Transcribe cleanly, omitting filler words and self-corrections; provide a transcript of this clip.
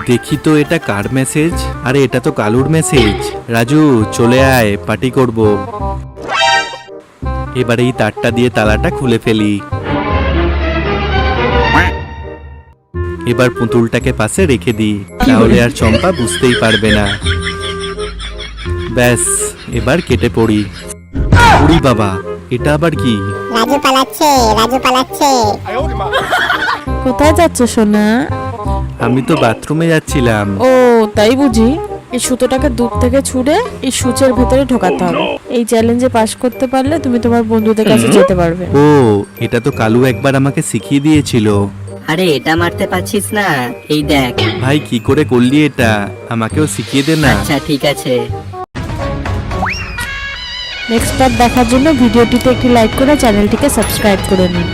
দেখি তো এটা কার মেসেজ? আরে এটা তো কালুর মেসেজ। রাজু চলে আয়, পার্টি করব। এবার এই তারটা দিয়ে তালাটা খুলে ফেলি। এবার পুতুলটাকে পাশে রেখে দিই, তাহলে আর চম্পা বুঝতেই পারবে না। ব্যাস, এবার কেটে পড়ি। উড়ি বাবা, এটা আবার কি? রাজু পালাচ্ছে, রাজু পালাচ্ছে। কোথায় যাচ্ছ সোনা? আমি তো বাথরুমে যাচ্ছিলাম। ও তাই বুঝি। এই সুতোটাকে দূর থেকে ছুঁড়ে এই সূচের ভেতরে ঢোকাতে হবে। এই চ্যালেঞ্জে পাশ করতে পারলে তুমি তোমার বন্ধুদের কাছে যেতে পারবে। ও, এটা তো কালু একবার আমাকে শিখিয়ে দিয়েছিল। আরে এটা মারতে পারছিস না, এই দেখ। ভাই কি করে করলি এটা? আমাকেও শিখিয়ে দে না। আচ্ছা ঠিক আছে। নেক্সট পার্ট দেখার জন্য ভিডিওটিতে একটি লাইক করে চ্যানেলটিকে সাবস্ক্রাইব করে নিন।